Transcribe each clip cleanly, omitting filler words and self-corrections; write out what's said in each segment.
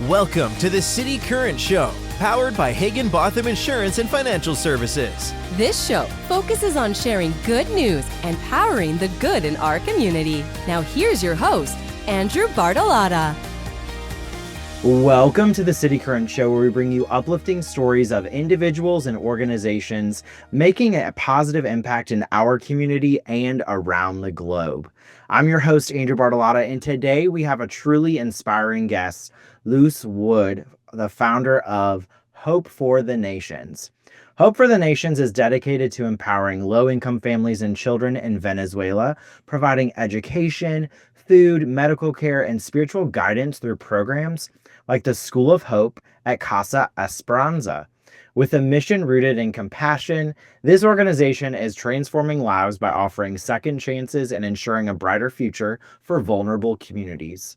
Welcome to the City Current Show, powered by Hagen-Botham Insurance and Financial Services. This show focuses on sharing good news and powering the good in our community. Now here's your host, Andrew Bartolotta. Welcome to the cityCURRENT Show, where we bring you uplifting stories of individuals and organizations making a positive impact in our community and around the globe. I'm your host, Andrew Bartolotta, and today we have a truly inspiring guest, Luzbell, the founder of Hope for the Nations. Hope for the Nations is dedicated to empowering low-income families and children in Venezuela, providing education, food, medical care, and spiritual guidance through programs like the School of Hope at Casa Esperanza. With a mission rooted in compassion, this organization is transforming lives by offering second chances and ensuring a brighter future for vulnerable communities.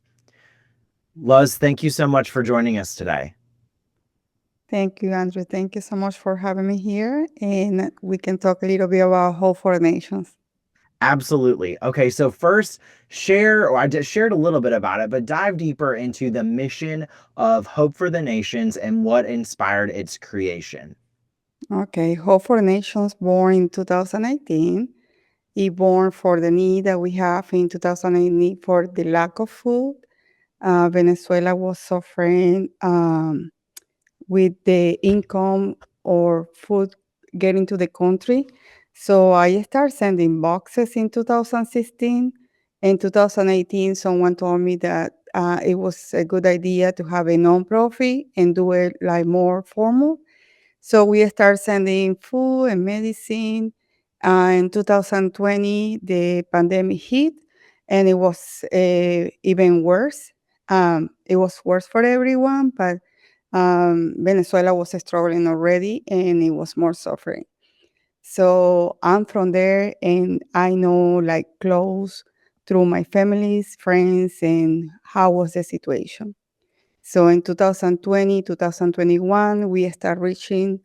Luz, thank you so much for joining us today. Thank you, Andrew. Thank you so much for having me here, and we can talk a little bit about Hope for the Nations. Absolutely. Okay, so first, I just shared a little bit about it, but dive deeper into the mission of Hope for the Nations and what inspired its creation. Okay, Hope for the Nations, born in 2018. It born for the need that we have in 2018 for the lack of food. Venezuela was suffering with the income or food getting to the country. So I started sending boxes in 2016. In 2018, someone told me that it was a good idea to have a nonprofit and do it like more formal. So we started sending food and medicine. In 2020, the pandemic hit, and it was even worse. It was worse for everyone, but Venezuela was struggling already, and it was more suffering. So I'm from there, and I know like close through my family's friends and how was the situation. So in 2020, 2021, we start reaching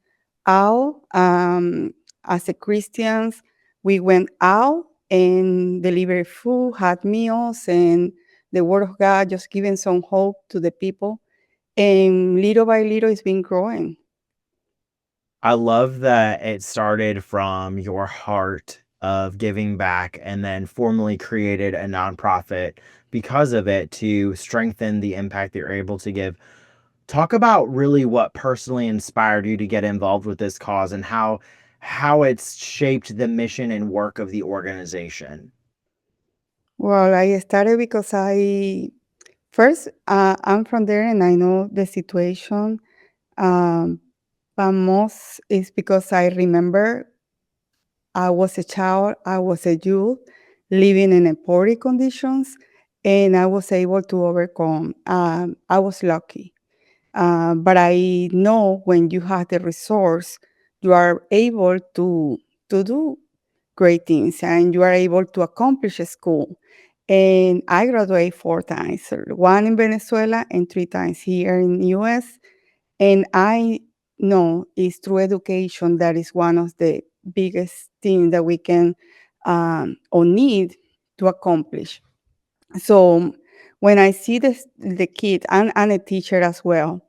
out as a Christians. We went out and delivered food, had meals, and the word of God just giving some hope to the people. And little by little, it's been growing. I love that it started from your heart of giving back and then formally created a nonprofit because of it to strengthen the impact that you're able to give. Talk about really what personally inspired you to get involved with this cause and how it's shaped the mission and work of the organization. Well, I started because I'm from there and I know the situation. But most is because I remember I was a child, I was a youth living in a poor conditions, and I was able to overcome. I was lucky. But I know when you have the resource, you are able to do great things and you are able to accomplish a school. And I graduated 4 times, one in Venezuela and 3 times here in the US. And I know it's through education that is one of the biggest things that we can or need to accomplish. So when I see the kids, I'm a teacher as well.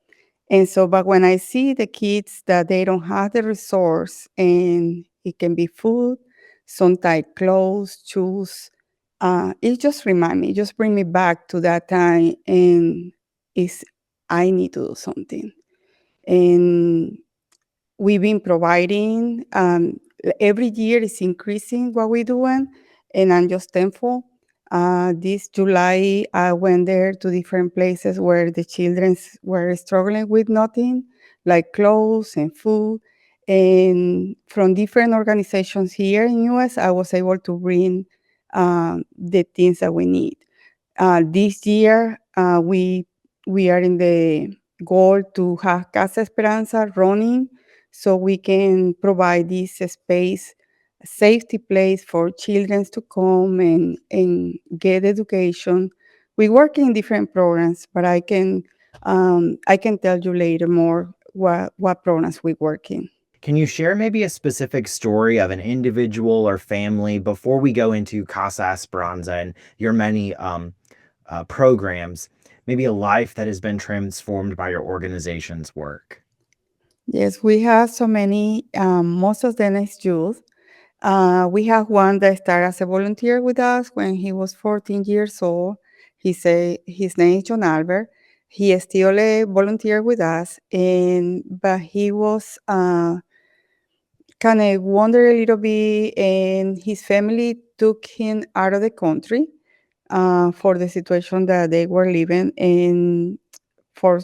And so, but when I see the kids that they don't have the resource, and it can be food, sometimes clothes, shoes, it just remind me, just bring me back to that time, and I need to do something. And we've been providing, every year is increasing what we're doing, and I'm just thankful. This July, I went there to different places where the children were struggling with nothing, like clothes and food. And from different organizations here in US, I was able to bring the things that we need. This year, we are in the goal to have Casa Esperanza running so we can provide this space, a safety place for children to come and get education. We work in different programs, but I can tell you later more what programs we work in. Can you share maybe a specific story of an individual or family before we go into Casa Esperanza and your many programs maybe a life that has been transformed by your organization's work? Yes, we have so many, most of them is youth. We have one that started as a volunteer with us when he was 14 years old. His name is John Albert. He is still a volunteer with us, but he was kind of wondered a little bit, and his family took him out of the country for the situation that they were living in. For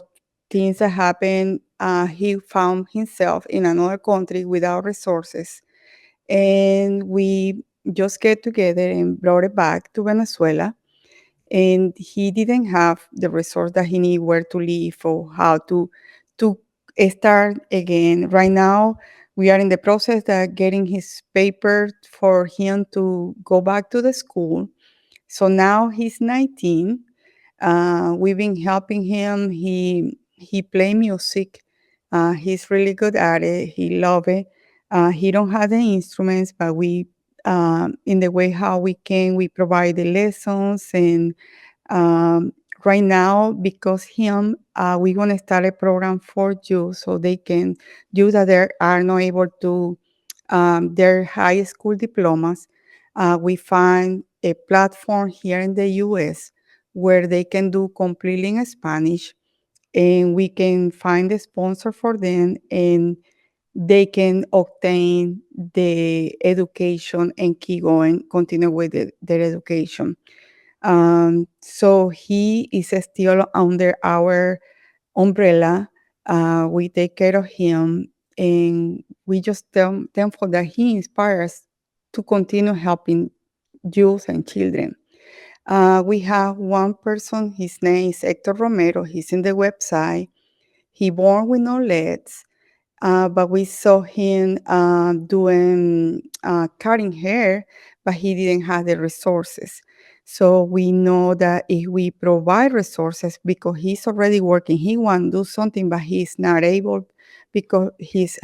things that happened, he found himself in another country without resources, and we just get together and brought it back to Venezuela. And he didn't have the resource that he needed, where to live or how to start again. Right now, we are in the process of getting his paper for him to go back to the school. So now he's 19. We've been helping him. He play music. He's really good at it. He love it. He don't have the instruments, but in the way how we can, we provide the lessons. And right now, because him, we're gonna start a program for you, so they can, you that they are not able to their high school diplomas. We find a platform here in the U.S. where they can do completely in Spanish, and we can find a sponsor for them, and they can obtain the education and keep going, continue with their education. So he is still under our umbrella. We take care of him, and we just thankful that he inspires to continue helping youth and children. We have one person, his name is Hector Romero. He's in the website. He born with no legs, but we saw him doing cutting hair, but he didn't have the resources. So we know that if we provide resources, because he's already working, he want to do something, but he's not able because he's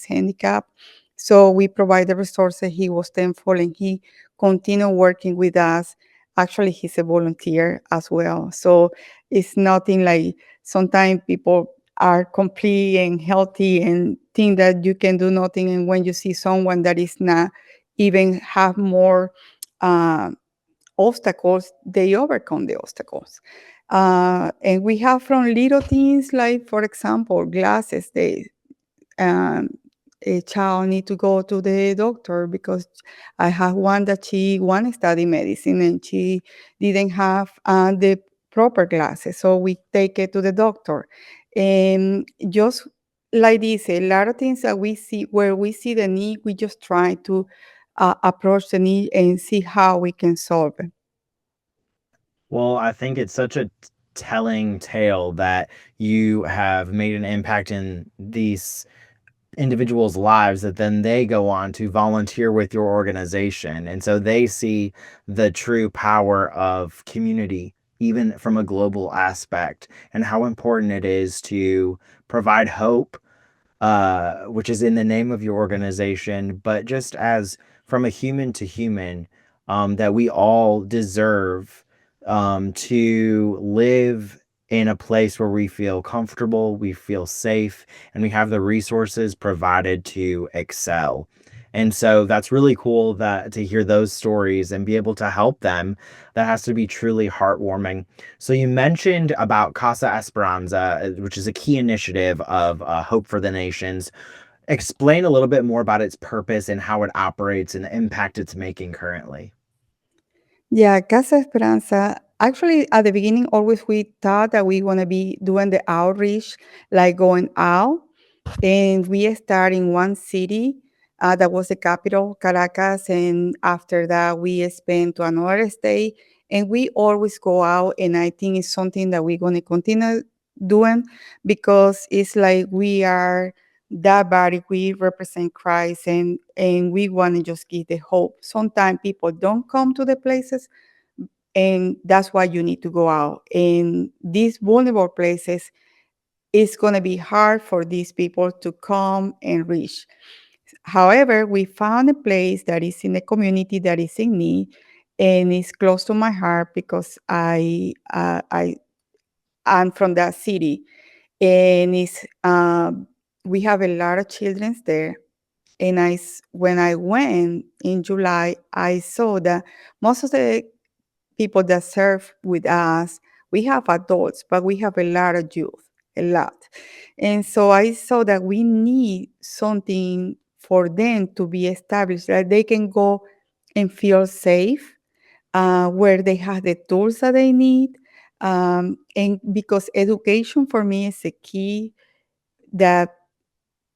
handicapped. So we provide the resources. He was thankful, and he continued working with us. Actually, he's a volunteer as well. So it's nothing like sometimes people are complete and healthy and think that you can do nothing. And when you see someone that is not even have more uh, obstacles, they overcome the obstacles. And we have from little things like, for example, glasses. Um, a child need to go to the doctor because I have one that she want to study medicine, and she didn't have the proper glasses. So we take it to the doctor. And just like this, a lot of things that we see, where we see the need, we just try to approach the need and see how we can solve it. Well, I think it's such a telling tale that you have made an impact in these individuals' lives that then they go on to volunteer with your organization. And so they see the true power of community, even from a global aspect, and how important it is to provide hope, which is in the name of your organization, but just as from a human to human, that we all deserve to live in a place where we feel comfortable, we feel safe, and we have the resources provided to excel. And so that's really cool that to hear those stories and be able to help them. That has to be truly heartwarming. So you mentioned about Casa Esperanza, which is a key initiative of Hope for the Nations. Explain a little bit more about its purpose and how it operates and the impact it's making currently. Yeah, Casa Esperanza. Actually, at the beginning, always we thought that we want to be doing the outreach, like going out. And we started in one city that was the capital, Caracas. And after that, we spent to another state. And we always go out. And I think it's something that we're going to continue doing, because it's like we are that body, we represent Christ, and we want to just give the hope. Sometimes people don't come to the places, and that's why you need to go out. And these vulnerable places, it's going to be hard for these people to come and reach. However, we found a place that is in the community that is in need, and it's close to my heart because I I'm from that city, and we have a lot of children there. And when I went in July, I saw that most of the people that serve with us, we have adults, but we have a lot of youth, a lot. And so I saw that we need something for them to be established, that they can go and feel safe, where they have the tools that they need. And because education for me is a key that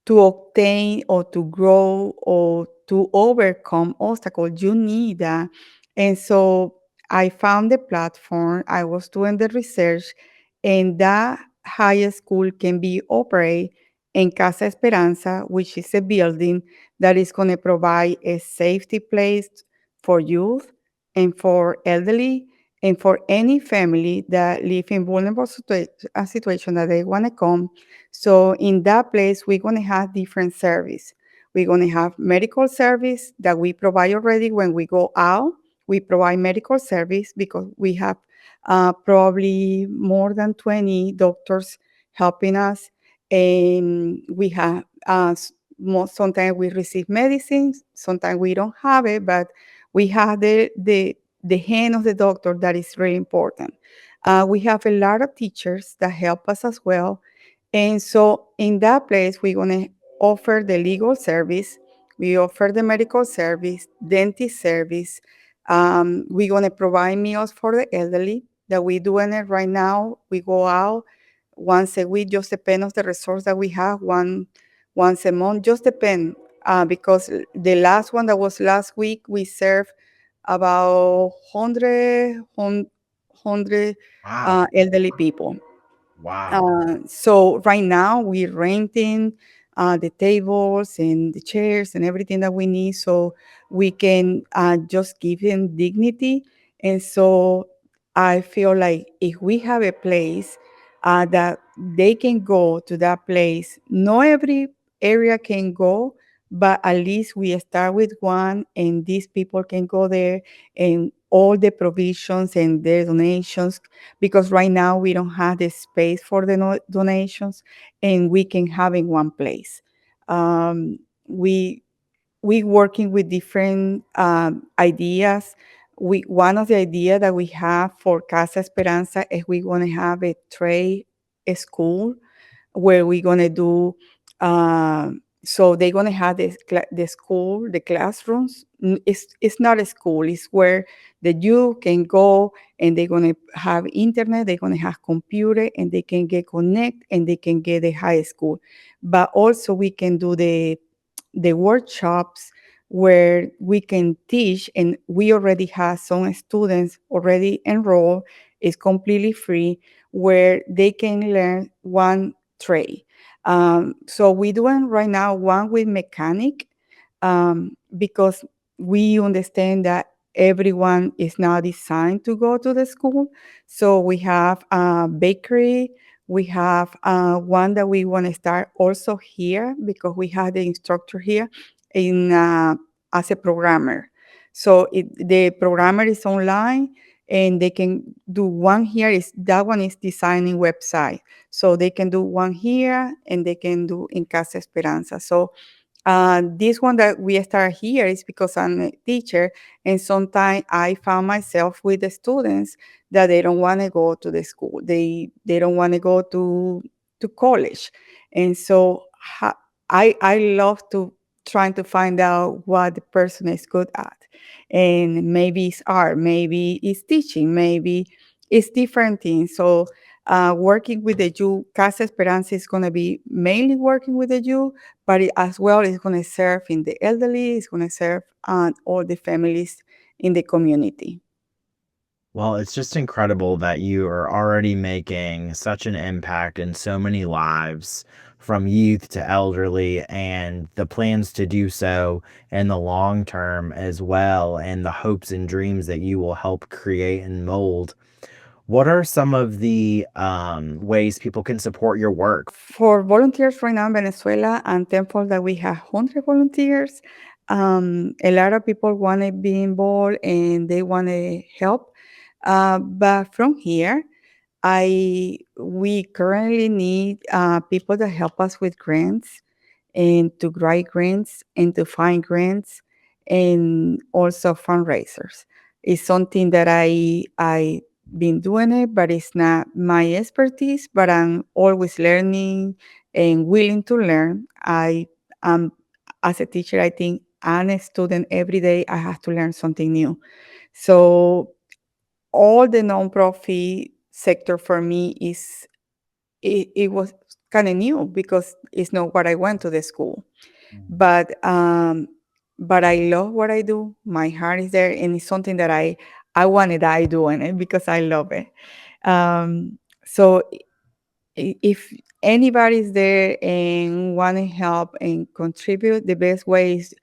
to obtain or to grow or to overcome obstacles, you need that. And so I found the platform, I was doing the research, and that high school can be operated in Casa Esperanza, which is a building that is going to provide a safety place for youth and for elderly and for any family that live in vulnerable a situation that they want to come. So in that place, we're going to have different service. We're going to have medical service that we provide already when we go out. We provide medical service because we have probably more than 20 doctors helping us. And we have, sometimes we receive medicines, sometimes we don't have it, but we have the hand of the doctor that is very important. We have a lot of teachers that help us as well, and so in that place, we're going to offer the legal service, we offer the medical service, dentist service. We're going to provide meals for the elderly that we're doing it right now. We go out once a week, just depend on the resource that we have, once a month, just depend. Because the last one that was last week, we served about 100 Wow. elderly people. Wow. So right now we're renting the tables and the chairs and everything that we need so we can just give them dignity. And so I feel like if we have a place that they can go to that place, not every area can go, but at least we start with one and these people can go there and all the provisions and the donations, because right now we don't have the space for the donations, and we can have in one place. Um, we we working with different ideas. One of the idea that we have for Casa Esperanza is we're going to have a trade school where we're going to do, so they're going to have the school, the classrooms. It's not a school, it's where the youth can go and they're going to have internet, they're going to have computer, and they can get connect and they can get a high school. But also we can do the workshops where we can teach, and we already have some students already enrolled. It's completely free, where they can learn one trade. So we're doing right now one with mechanic, because we understand that everyone is not designed to go to the school. So we have a bakery. We have one that we want to start also here because we have the instructor here in as a programmer. So the programmer is online, and they can do one here. Is that one is designing website, so they can do one here and they can do in Casa Esperanza. So this one that we start here is because I'm a teacher, and sometimes I found myself with the students that they don't want to go to the school. They don't want to go to college, and so I love to trying to find out what the person is good at, and maybe it's art, maybe it's teaching, maybe it's different things. So working with the youth, Casa Esperanza is going to be mainly working with the youth, but as well it's going to serve in the elderly, it's going to serve all the families in the community. Well, it's just incredible that you are already making such an impact in so many lives, from youth to elderly, and the plans to do so in the long term as well, and the hopes and dreams that you will help create and mold. What are some of the ways people can support your work? For volunteers right now in Venezuela, I'm thankful that we have 100 volunteers. A lot of people want to be involved and they want to help. But from here, we currently need people that help us with grants and to write grants and to find grants and also fundraisers. It's something that I been doing it, but it's not my expertise. But I'm always learning and willing to learn. I as a teacher, I think I'm a student every day. I have to learn something new. So all the nonprofit sector for me it was kind of new because it's not what I went to the school. But I love what I do. My heart is there, and it's something that I want to die doing it because I love it. So if anybody's there and want to help and contribute, the best way is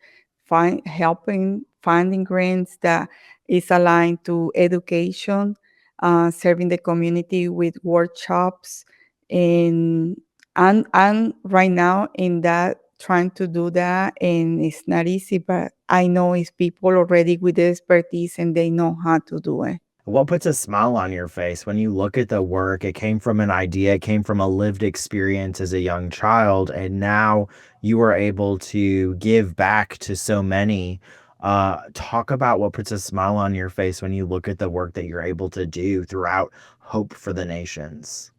finding grants that is aligned to education, serving the community with workshops, and I'm right now in that trying to do that, and it's not easy, but I know it's people already with expertise and they know how to do it. What puts a smile on your face when you look at the work? It came from an idea, it came from a lived experience as a young child, and now you are able to give back to so many. Talk about what puts a smile on your face when you look at the work that you're able to do throughout Hope for the Nations.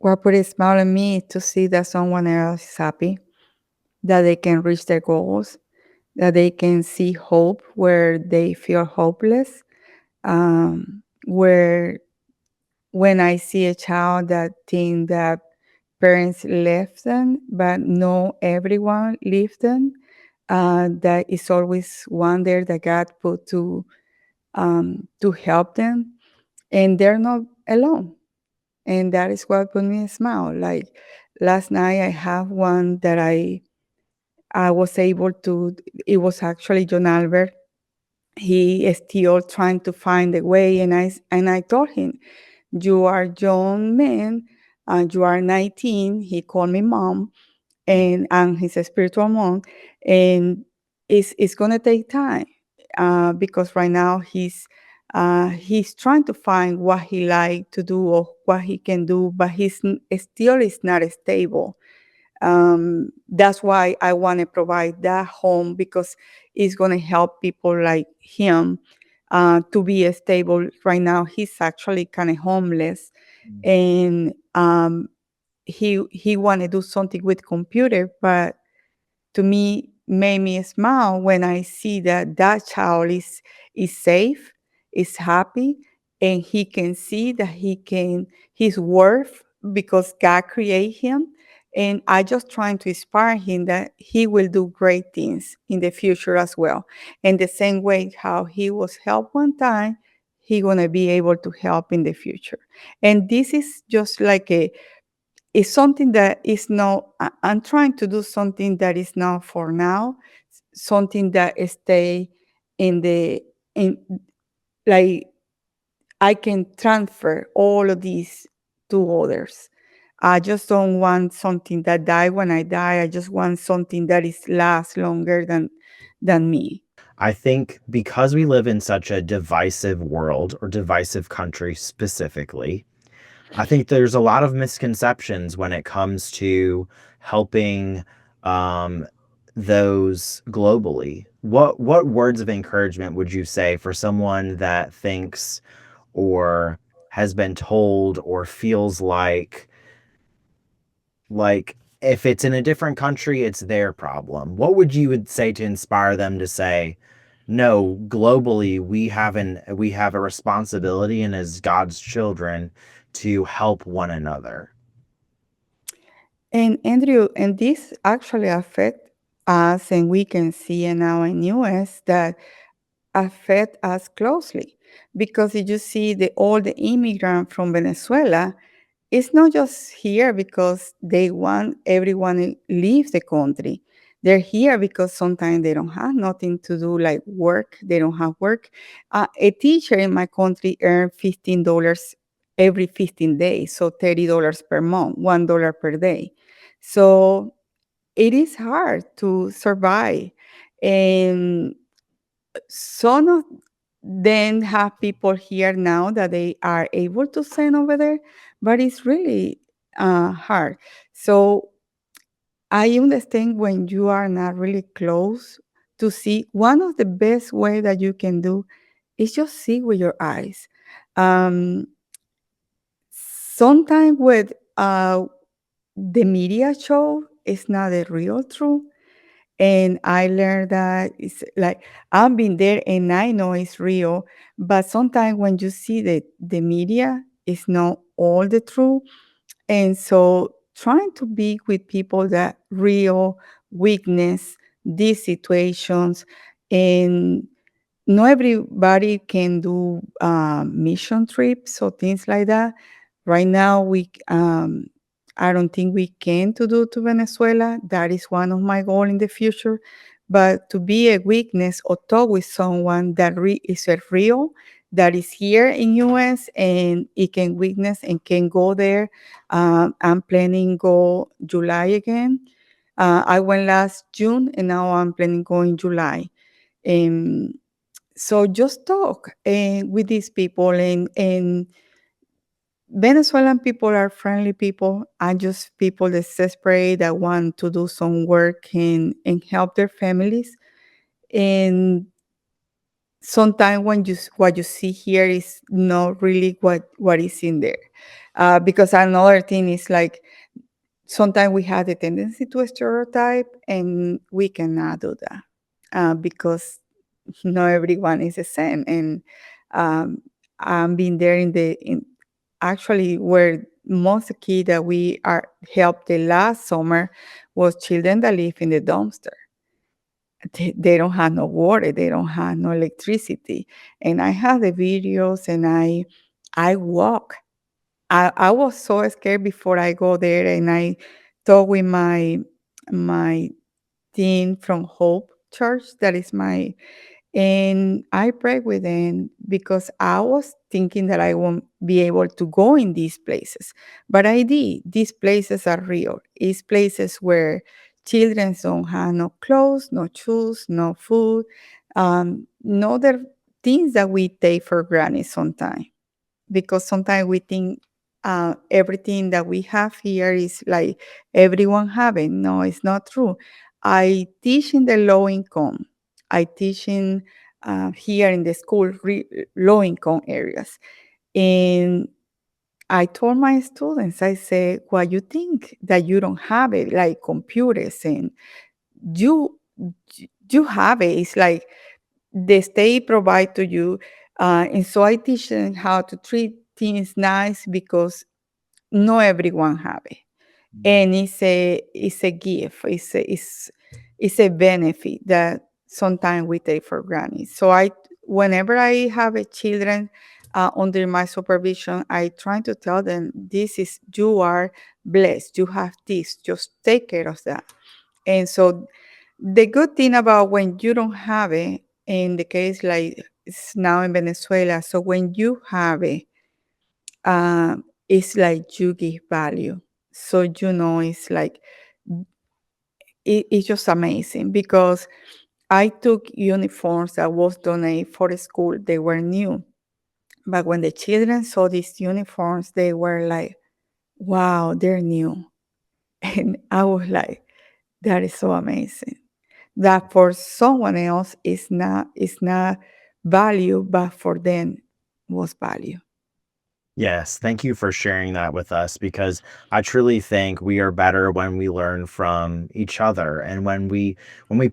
What put a smile on me is to see that someone else is happy, that they can reach their goals, that they can see hope where they feel hopeless. Where when I see a child that think that parents left them, but no, everyone left them. That is always one there that God put to help them, and they're not alone. And that is what put me a smile. Like last night, I have one that I was able to. It was actually John Albert. He is still trying to find a way, and I told him, "You are young man, you are 19." He called me mom, and he's a spiritual mom, and it's gonna take time because right now he's trying to find what he like to do or what he can do, but still is not stable. That's why I want to provide that home because it's going to help people like him to be stable. Right now, he's actually kind of homeless, and he want to do something with computer, but to me made me smile when I see that that child is safe, is happy, and he can see that he's worth because God created him. And I just trying to inspire him that he will do great things in the future as well. And the same way how he was helped one time, he gonna be able to help in the future. And this is just like a it's something that is not I'm trying to do something that is not for now, something that stay in like I can transfer all of these to others. I just don't want something that die when I die. I just want something that is last longer than me. I think because we live in such a divisive world or divisive country specifically, I think there's a lot of misconceptions when it comes to helping um, those globally. What words of encouragement would you say for someone that thinks or has been told or feels like if it's in a different country, it's their problem? What would you would say to inspire them to say, no, globally we have a responsibility and as God's children to help one another? And Andrew, and this actually affect us, and we can see in our US that affect us closely because if you see all the immigrants from Venezuela, it's not just here because they want everyone to leave the country. They're here because sometimes they don't have nothing to do, like work. They don't have work. A teacher in my country earns $15 every 15 days, so $30 per month, $1 per day. So it is hard to survive. And some of then have people here now that they are able to send over there, but it's really hard. So I understand when you are not really close to see. One of the best way that you can do is just see with your eyes. Um, Sometimes with the media show is not the real truth. And I learned that it's like I've been there and I know it's real, but sometimes when you see the media, it's not all the truth. And so trying to be with people that real weakness these situations, and not everybody can do mission trips or things like that. Right now, I don't think we can to do to Venezuela. That is one of my goals in the future. But to be a witness or talk with someone that is a real, that is here in US and it can witness and can go there. I'm planning go July again. I went last June and now I'm planning go in July. Um, so just talk with these people, and Venezuelan people are friendly people. Are just people that desperate that want to do some work and help their families. And sometimes when what you see here is not really what is in there. Because another thing is like sometimes we have the tendency to stereotype, and we cannot do that because not everyone is the same. And um, I'm being there in actually where most key that we are helped the last summer was children that live in the dumpster. They don't have no water, they don't have no electricity. And I have the videos and I walk. I was so scared before I go there, and I talk with my team from Hope Church, that is my, and I prayed with them because I was thinking that I won't be able to go in these places. But I did. These places are real. It's places where children don't have no clothes, no shoes, no food, no other things that we take for granted sometimes. Because sometimes we think everything that we have here is like everyone having. No, it's not true. I teach in the low income. I teach in here in the school low income areas, and I told my students, I say, "What you think that you don't have it, like computers, and you you have it. It's like the state provide to you." And so I teach them how to treat things nice because not everyone have it. And it's a gift. It's a benefit that sometimes we take for granted. So whenever I have a children under my supervision, I try to tell them, this is, you are blessed. You have this. Just take care of that. And so the good thing about when you don't have it, in the case like it's now in Venezuela, so when you have it, it's like you give value. So it's like it's just amazing because I took uniforms that was donated for the school. They were new, but when the children saw these uniforms, they were like, "Wow, they're new," and I was like, "That is so amazing." That for someone else is not value, but for them was value. Yes, thank you for sharing that with us because I truly think we are better when we learn from each other and when we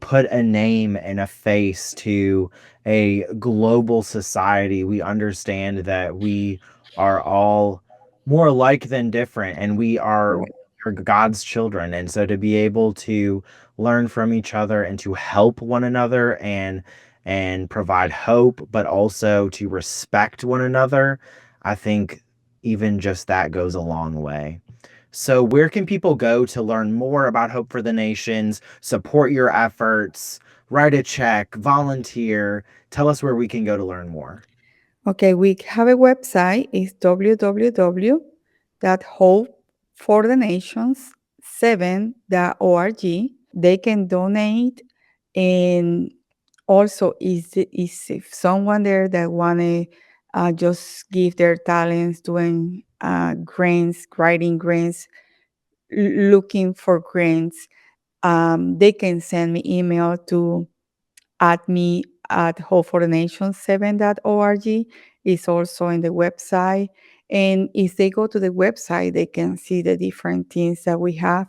put a name and a face to a global society, we understand that we are all more alike than different and we Right. are God's children. And so to be able to learn from each other and to help one another and provide hope, but also to respect one another, I think even just that goes a long way. So, where can people go to learn more about Hope for the Nations, support your efforts, write a check, volunteer? Tell us where we can go to learn more. Okay, we have a website. It's www.hopeforthenations7.org. They can donate, and also is if someone there that want to just give their talents doing grains, writing grains, looking for grains, they can send me email to at me at hopeforthenation7.org. It's also in the website. And if they go to the website, they can see the different things that we have.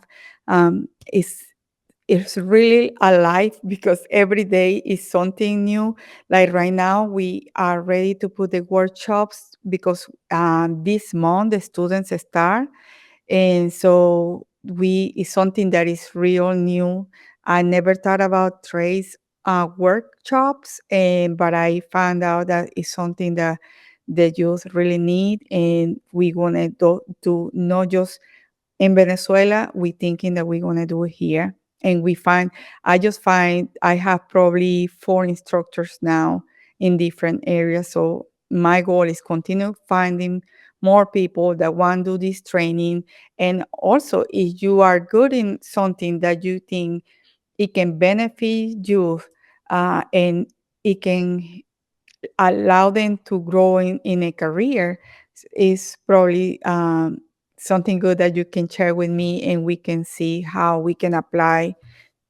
It's really alive because every day is something new. Like right now, we are ready to put the workshops because this month the students start, and so we it's something that is real new. I never thought about trades workshops, and but I found out that it's something that the youth really need, and we want to do not just in Venezuela, we thinking that we're gonna do it here. And I just find I have probably 4 instructors now in different areas. So my goal is continue finding more people that want to do this training. And also, if you are good in something that you think it can benefit you, and it can allow them to grow in a career, is probably something good that you can share with me, and we can see how we can apply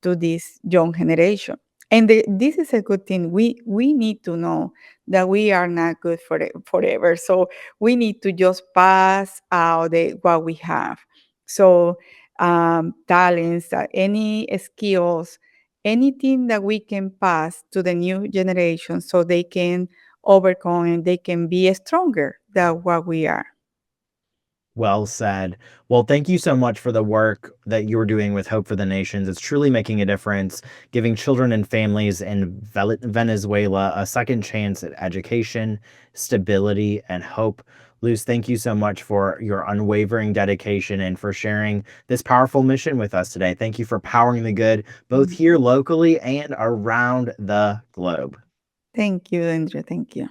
to this young generation. And this is a good thing. We need to know that we are not good for it forever. So we need to just pass out what we have. So talents, any skills, anything that we can pass to the new generation so they can overcome and they can be stronger than what we are. Well said. Well, thank you so much for the work that you're doing with Hope for the Nations. It's truly making a difference, giving children and families in Venezuela a second chance at education, stability, and hope. Luz, thank you so much for your unwavering dedication and for sharing this powerful mission with us today. Thank you for powering the good, both here locally and around the globe. Thank you, Andrea. Thank you.